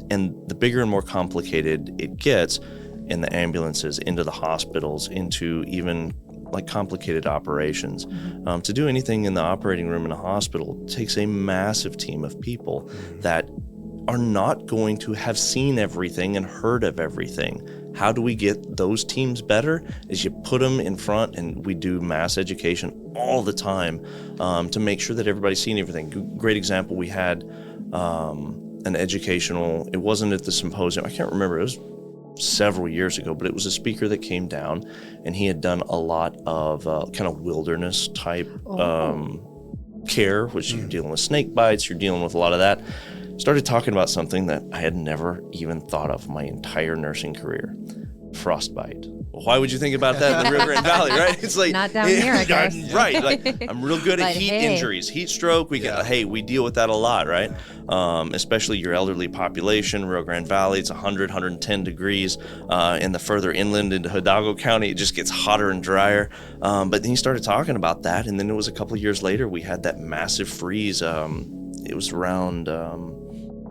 the bigger and more complicated it gets in the ambulances, into the hospitals, into even like complicated operations. To do anything in the operating room in a hospital takes a massive team of people that are not going to have seen everything and heard of everything. How do we get those teams better? Is you put them in front, and we do mass education all the time to make sure that everybody's seen everything. Great example, we had an educational, it wasn't at the symposium, I can't remember, it was several years ago, but it was a speaker that came down, and he had done a lot of kind of wilderness type care, which you're dealing with snake bites, you're dealing with a lot of that. Started talking about something that I had never even thought of my entire nursing career: frostbite. Well, why would you think about that in the Rio Grande Valley, right? It's like, not down here, I guess. Right. Like, I'm real good at heat injuries, heat stroke. We deal with that a lot, right? Especially your elderly population, Rio Grande Valley. It's 100, 110 degrees. In the further inland into Hidalgo County, it just gets hotter and drier. But then he started talking about that, and then it was a couple of years later, we had that massive freeze. It was around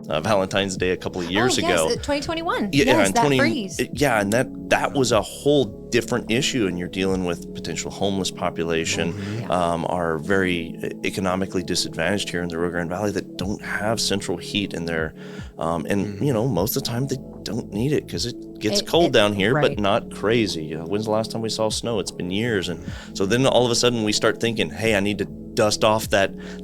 Valentine's Day a couple of years ago. 2021. Yes, that freeze. And that was a whole different issue, and you're dealing with potential homeless population, are very economically disadvantaged here in the Rio Grande Valley that don't have central heat in their, most of the time they don't need it because it gets cold down here, but not crazy. When's the last time we saw snow? It's been years. And so then all of a sudden we start thinking, hey, I need to dust off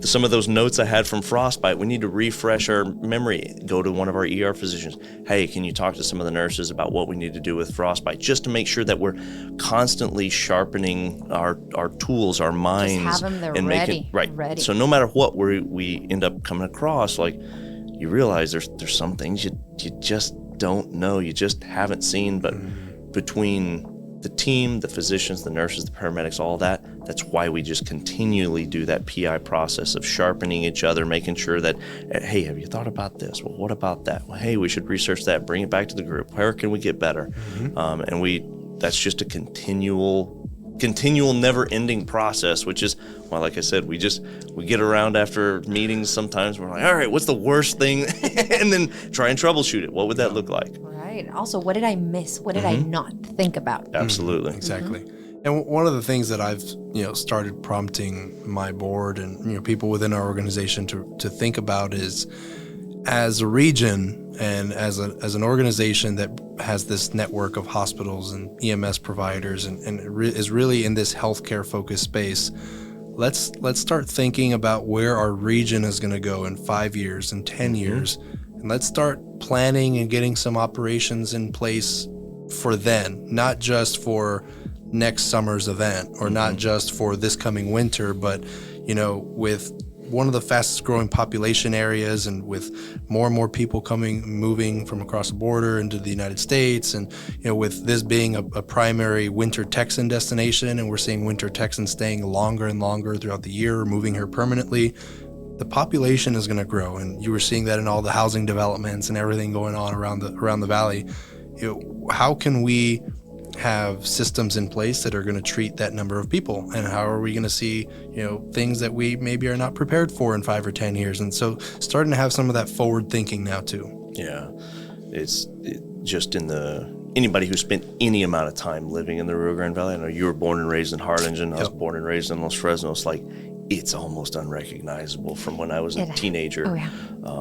some of those notes I had from frostbite. We need to refresh our memory. Go to one of our ER physicians. Hey, can you talk to some of the nurses about what we need to do with frostbite, just to make sure that we're constantly sharpening our tools, our minds, just have them there and ready. Ready. So no matter what we end up coming across, like, you realize there's some things you just don't know, you just haven't seen, but between the team, the physicians, the nurses, the paramedics, all that. That's why we just continually do that PI process of sharpening each other, making sure that, hey, have you thought about this? Well, what about that? Well, hey, we should research that, bring it back to the group. Where can we get better? That's just a continual never-ending process, which is, well, like I said, we get around after meetings sometimes, we're like, all right, what's the worst thing? And then try and troubleshoot it. What would that look like? Right. Also, what did I miss? What did I not think about? Absolutely. Exactly. And one of the things that I've started prompting my board and people within our organization to think about is, as a region and as an organization that has this network of hospitals and EMS providers and is really in this healthcare focused space, let's start thinking about where our region is going to go in 5 years and 10 years, and let's start planning and getting some operations in place for then, not just for next summer's event or not just for this coming winter, but with one of the fastest growing population areas and with more and more people moving from across the border into the United States, and with this being a primary winter Texan destination, and we're seeing winter Texans staying longer and longer throughout the year, moving here permanently, the population is going to grow. And you were seeing that in all the housing developments and everything going on around the valley. How can we have systems in place that are going to treat that number of people, and how are we going to see things that we maybe are not prepared for in 5 or 10 years? And so starting to have some of that forward thinking now too. Yeah, just anybody who spent any amount of time living in the Rio Grande Valley. I know you were born and raised in Harlingen. I was born and raised in Los Fresnos. Like, it's almost unrecognizable from when I was a teenager. Oh yeah,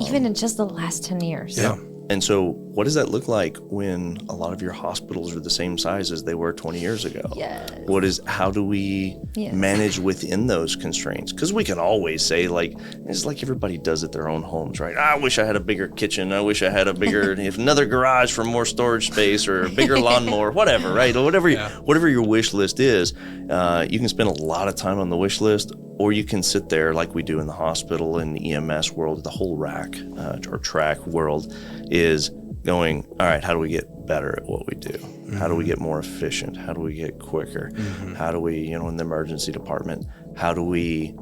even in just the last 10 years. Yeah. And so what does that look like when a lot of your hospitals are the same size as they were 20 years ago? Yes. How do we manage within those constraints? Because we can always say, like, it's like everybody does at their own homes, right? I wish I had a bigger kitchen. I wish I had a bigger, another garage for more storage space, or a bigger lawnmower, whatever, right? Or whatever your wish list is, you can spend a lot of time on the wish list, or you can sit there like we do in the hospital and the EMS world, the whole RAC or TRAC world is going, all right, how do we get better at what we do? How do we get more efficient? How do we get quicker? How do we, in the emergency department, how do we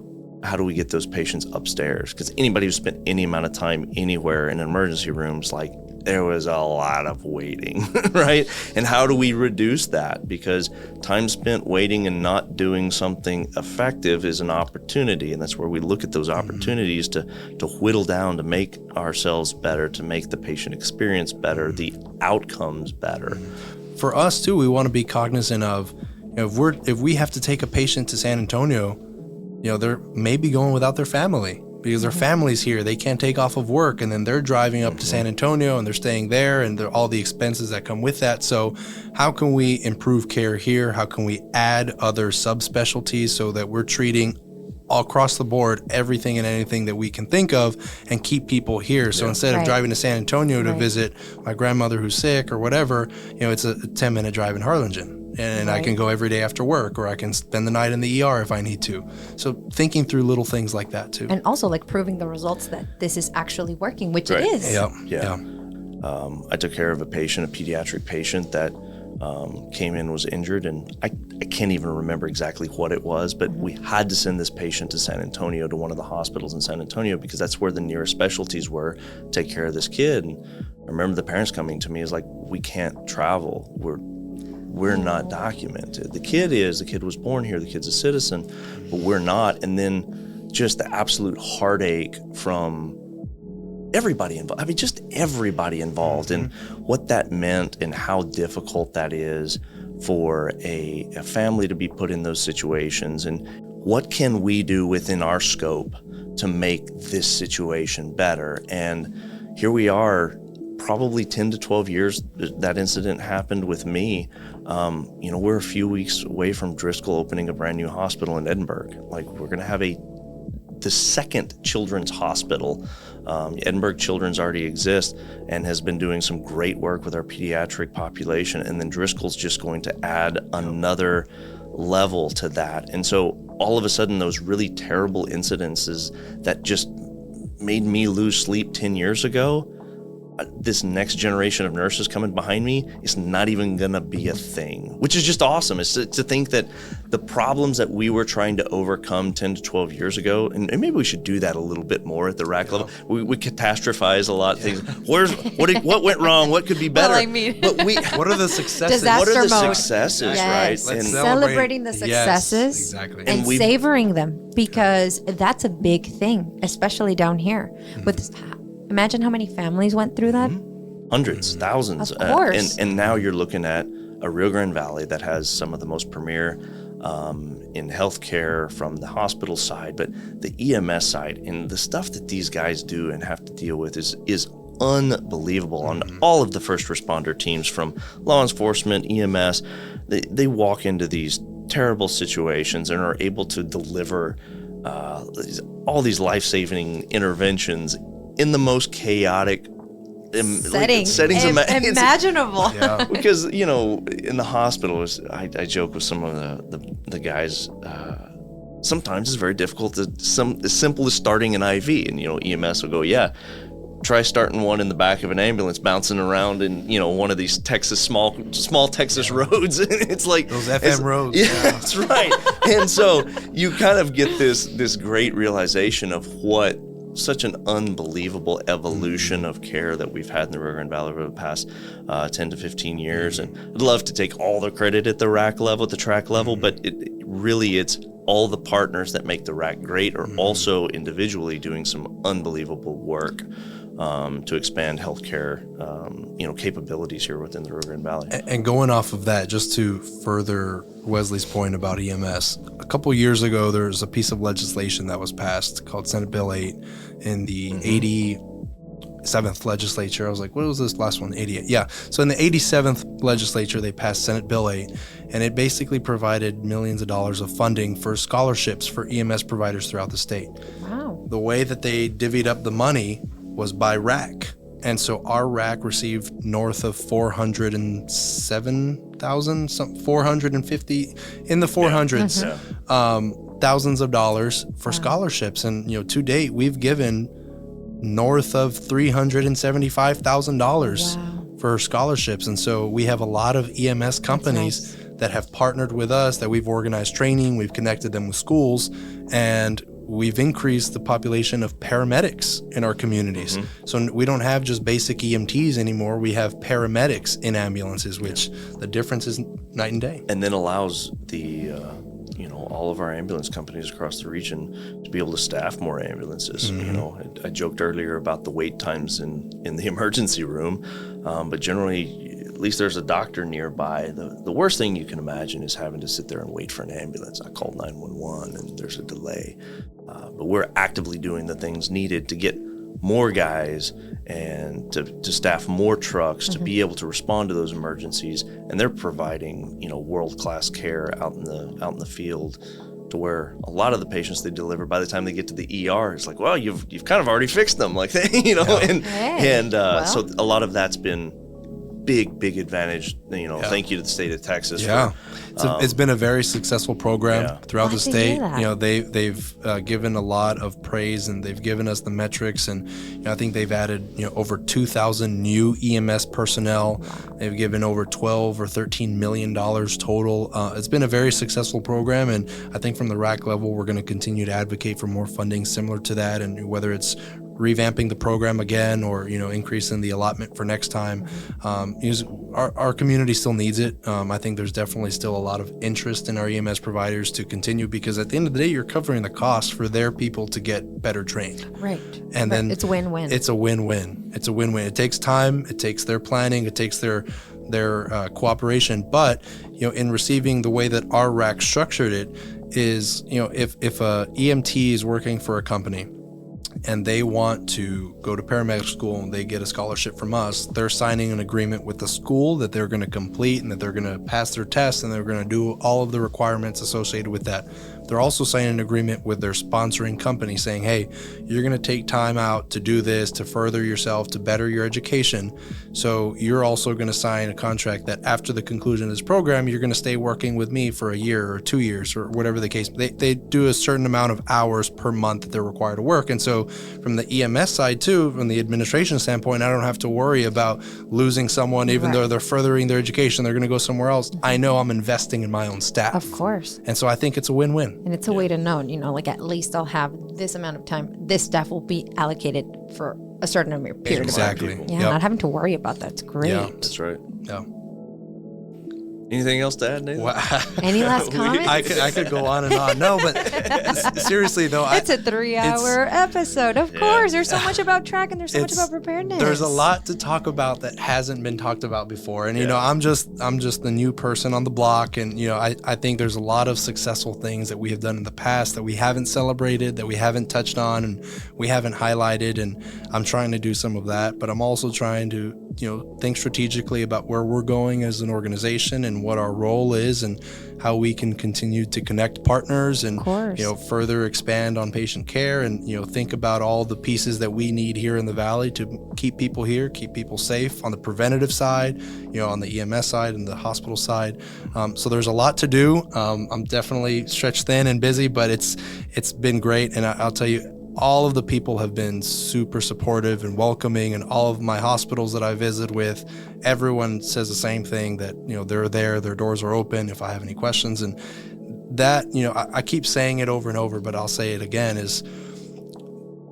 get those patients upstairs? Because anybody who spent any amount of time anywhere in emergency rooms, like, there was a lot of waiting, right? And how do we reduce that? Because time spent waiting and not doing something effective is an opportunity. And that's where we look at those opportunities to whittle down, to make ourselves better, to make the patient experience better, the outcomes better. For us too, we want to be cognizant of, if we have to take a patient to San Antonio, they're maybe going without their family, because their family's here. They can't take off of work, and then they're driving up to San Antonio and they're staying there, and all the expenses that come with that. So how can we improve care here? How can we add other subspecialties so that we're treating all across the board everything and anything that we can think of and keep people here? So instead of driving to San Antonio to visit my grandmother who's sick or whatever, it's a 10-minute drive in Harlingen. And I can go every day after work, or I can spend the night in the ER if I need to. So thinking through little things like that too. And also like proving the results that this is actually working, which it is. Yeah. I took care of a pediatric patient that came in, was injured, and I can't even remember exactly what it was, but we had to send this patient to San Antonio, to one of the hospitals in San Antonio, because that's where the nearest specialties were, take care of this kid. And I remember the parents coming to me, is like, we can't travel. We're not documented. The kid was born here, the kid's a citizen, but we're not. And then just the absolute heartache from everybody involved. I mean, just everybody involved, and what that meant and how difficult that is for a family to be put in those situations. And what can we do within our scope to make this situation better? And here we are, probably 10 to 12 years that incident happened with me. We're a few weeks away from Driscoll opening a brand new hospital in Edinburgh. Like, we're going to have the second children's hospital. Edinburgh Children's already exists and has been doing some great work with our pediatric population. And then Driscoll's just going to add another level to that. And so all of a sudden, those really terrible incidences that just made me lose sleep 10 years ago, this next generation of nurses coming behind me is not even gonna be a thing, which is just awesome. It's to think that the problems that we were trying to overcome 10 to 12 years ago, and maybe we should do that a little bit more at the RAC level. We catastrophize a lot of things. What went wrong? What could be better? Well, I mean, but what are the successes? Disaster what are the mode. successes, Yes. right? Let's And celebrating the Yes, successes exactly. and we've- savoring them, because that's a big thing, especially down here. Imagine how many families went through that. hundreds, thousands. Of course. And now you're looking at a Rio Grande Valley that has some of the most premier in healthcare from the hospital side, but the EMS side and the stuff that these guys do and have to deal with is unbelievable. On all of the first responder teams, from law enforcement, EMS, they walk into these terrible situations and are able to deliver all these life-saving interventions in the most chaotic settings imaginable. Yeah. because in the hospital, I joke with some of the guys, sometimes it's very difficult as simple as starting an IV, and EMS will go, try starting one in the back of an ambulance bouncing around in one of these Texas small Texas roads. It's like those FM roads. Yeah, that's right. And so you kind of get this great realization of what such an unbelievable evolution of care that we've had in the Rio Grande Valley over the past 10 to 15 years. And I'd love to take all the credit at the RAC level, at the TRAC level, but it's all the partners that make the RAC great are also individually doing some unbelievable work to expand healthcare, capabilities here within the Rio Grande Valley. And going off of that, just to further Wesley's point about EMS, a couple years ago, there was a piece of legislation that was passed called Senate Bill 8 in the 87th legislature. I was like, what was this last one? 88. Yeah. So in the 87th legislature, they passed Senate Bill 8, and it basically provided millions of dollars of funding for scholarships for EMS providers throughout the state. Wow. The way that they divvied up the money was by RAC. And so our RAC received north of 407,000, 450 in the 400s, thousands of dollars for scholarships. And, to date, we've given north of $375,000 for scholarships. And so we have a lot of EMS companies that have partnered with us, that we've organized training, we've connected them with schools, and we've increased the population of paramedics in our communities. So we don't have just basic EMTs anymore. We have paramedics in ambulances, which the difference is night and day. And then allows the all of our ambulance companies across the region to be able to staff more ambulances. I joked earlier about the wait times in the emergency room, but generally, at least there's a doctor nearby. The worst thing you can imagine is having to sit there and wait for an ambulance. I called 911 and there's a delay. But we're actively doing the things needed to get more guys and to staff more trucks to be able to respond to those emergencies. And they're providing, world-class care out in the field, to where a lot of the patients they deliver, by the time they get to the ER, it's like, well, you've kind of already fixed them, like, So a lot of that's been big advantage. Thank you to the state of Texas. It's been a very successful program throughout the state. They've given a lot of praise, and they've given us the metrics, and I think they've added over 2,000 new EMS personnel. They've given over 12 or 13 million dollars total. It's been a very successful program, and I think from the RAC level, we're going to continue to advocate for more funding similar to that, and whether it's revamping the program again or increasing the allotment for next time. Our community still needs it. I think there's definitely still a lot of interest in our EMS providers to continue, because at the end of the day, you're covering the cost for their people to get better trained. Right. And then it's a win-win. It's a win-win. It's a win-win. It takes time. It takes their planning. It takes their cooperation. But in receiving, the way that our RAC structured it is, if a EMT is working for a company and they want to go to paramedic school and they get a scholarship from us, they're signing an agreement with the school that they're going to complete and that they're going to pass their tests and they're going to do all of the requirements associated with that. They're also signing an agreement with their sponsoring company saying, hey, you're going to take time out to do this, to further yourself, to better your education. So you're also going to sign a contract that after the conclusion of this program, you're going to stay working with me for a year or 2 years or whatever the case. They do a certain amount of hours per month that they're required to work. And so so from the EMS side too, from the administration standpoint, I don't have to worry about losing someone, even though they're furthering their education, they're going to go somewhere else. I know I'm investing in my own staff. Of course. And so I think it's a win-win. And it's a way to know, like at least I'll have this amount of time. This staff will be allocated for a certain period Exactly. of time. Yeah, not having to worry about that's great. Yeah. That's right. Yeah. Anything else to add, Nathan? Any last comments? I could go on and on. No, but seriously though, it's a 3-hour episode. Of course, there's so much about track and there's so much about preparedness. There's a lot to talk about that hasn't been talked about before. And I'm just the new person on the block, and I think there's a lot of successful things that we have done in the past that we haven't celebrated, that we haven't touched on, and we haven't highlighted. And I'm trying to do some of that, but I'm also trying to think strategically about where we're going as an organization and what our role is and how we can continue to connect partners and further expand on patient care and think about all the pieces that we need here in the Valley to keep people here, keep people safe on the preventative side, on the EMS side and the hospital side. So there's a lot to do. I'm definitely stretched thin and busy, but it's been great. And I'll tell you, all of the people have been super supportive and welcoming, and all of my hospitals that I visit with, everyone says the same thing, that they're there, their doors are open if I have any questions. And that I keep saying it over and over, but I'll say it again, is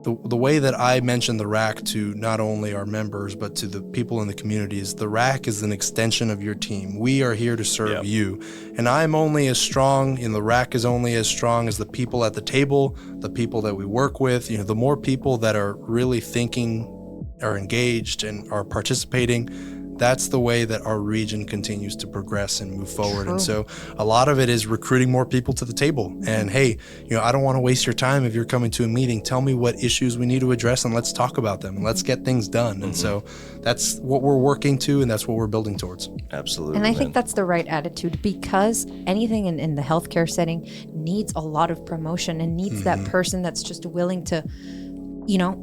the way that I mention the RAC to not only our members but to the people in the communities. The RAC is an extension of your team. We are here to serve you, and I'm only as strong, and the RAC is only as strong as the people at the table, the people that we work with. The more people that are really thinking, are engaged, and are participating, that's the way that our region continues to progress and move forward. And so a lot of it is recruiting more people to the table. And hey, I don't want to waste your time if you're coming to a meeting. Tell me what issues we need to address and let's talk about them and let's get things done. And so that's what we're working to, and that's what we're building towards. Absolutely. And I think that's the right attitude, because anything in the healthcare setting needs a lot of promotion and needs that person that's just willing to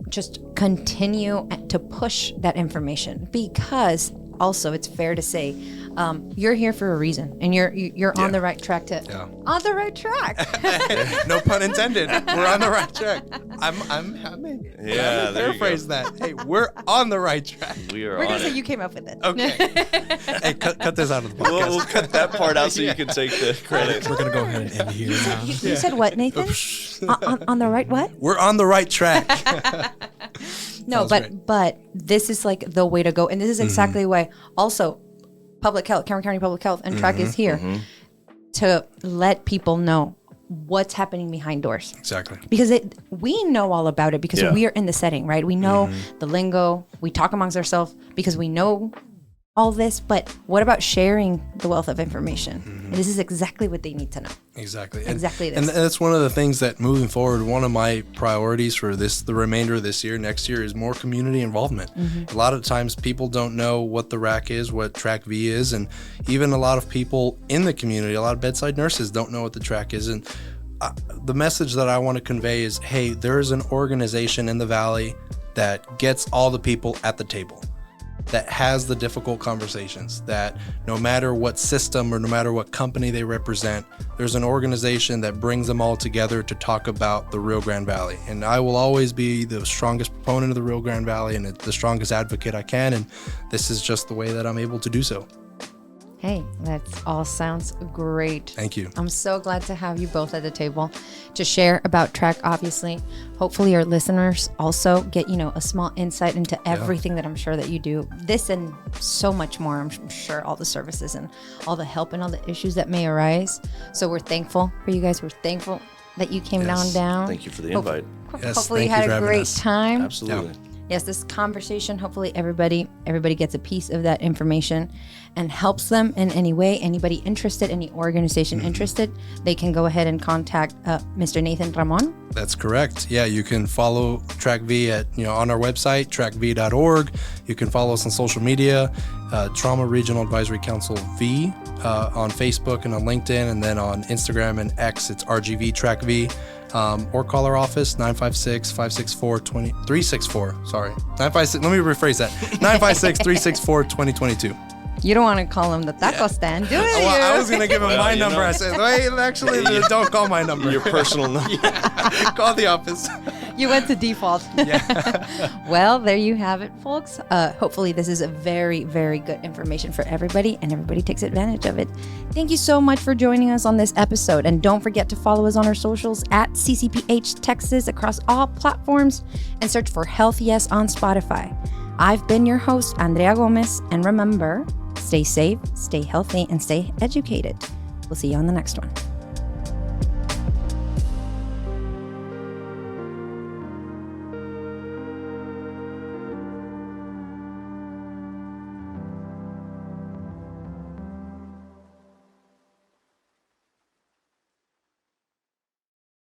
just continue to push that information. Because also, it's fair to say, you're here for a reason, and you're on the right track on the right track. No pun intended. We're on the right track. I'm paraphrase that. Hey, we're on the right track. We're gonna say you came up with it. Okay. Hey, cut this out of the podcast. We'll cut that part out so you can take the credit. We're gonna go ahead and end here now. You said what, Nathan? on the right what? We're on the right track. No, but this is like the way to go, and this is exactly why also public health, Cameron County Public Health and TRAC is here to let people know what's happening behind doors. Exactly. Because we know all about it because we are in the setting, right? We know the lingo, we talk amongst ourselves because we know all this, but what about sharing the wealth of information? And this is exactly what they need to know. Exactly. Exactly this. And that's one of the things that moving forward, one of my priorities for the remainder of this year, next year, is more community involvement. A lot of times people don't know what the RAC is, what TRAC-V is, and even a lot of people in the community, a lot of bedside nurses don't know what the TRAC is. And the message that I want to convey is, hey, there's an organization in the Valley that gets all the people at the table, that has the difficult conversations, that no matter what system or no matter what company they represent, there's an organization that brings them all together to talk about the Rio Grande Valley. And I will always be the strongest proponent of the Rio Grande Valley and the strongest advocate I can. And this is just the way that I'm able to do so. Hey, that all sounds great. Thank you. I'm so glad to have you both at the table to share about TRAC, obviously. Hopefully our listeners also get, a small insight into everything that I'm sure that you do. This and so much more. I'm sure all the services and all the help and all the issues that may arise. So we're thankful for you guys. We're thankful that you came down. Thank you for the invite. Hopefully you had a great time. Absolutely. Yes, this conversation, hopefully everybody gets a piece of that information and helps them in any way. Anybody interested, any organization interested, they can go ahead and contact Mr. Nathan Ramon. That's correct. Yeah, you can follow TRAC-V on our website, tracv.org. You can follow us on social media, Trauma Regional Advisory Council V on Facebook and on LinkedIn, and then on Instagram and X, it's RGV TRAC-V. Or call our office, 956-564-364. Sorry, 956. Let me rephrase that. 956-364-2022. You don't want to call him the taco stand, do it? Well, I was going to give him my number. I said, wait, actually, don't call my number. Your personal number. Call the office. You went to default. Well, there you have it, folks. Hopefully this is a very, very good information for everybody and everybody takes advantage of it. Thank you so much for joining us on this episode. And don't forget to follow us on our socials at CCPH Texas across all platforms and search for Health Yes on Spotify. I've been your host, Andrea Gomez. And remember, stay safe, stay healthy, and stay educated. We'll see you on the next one.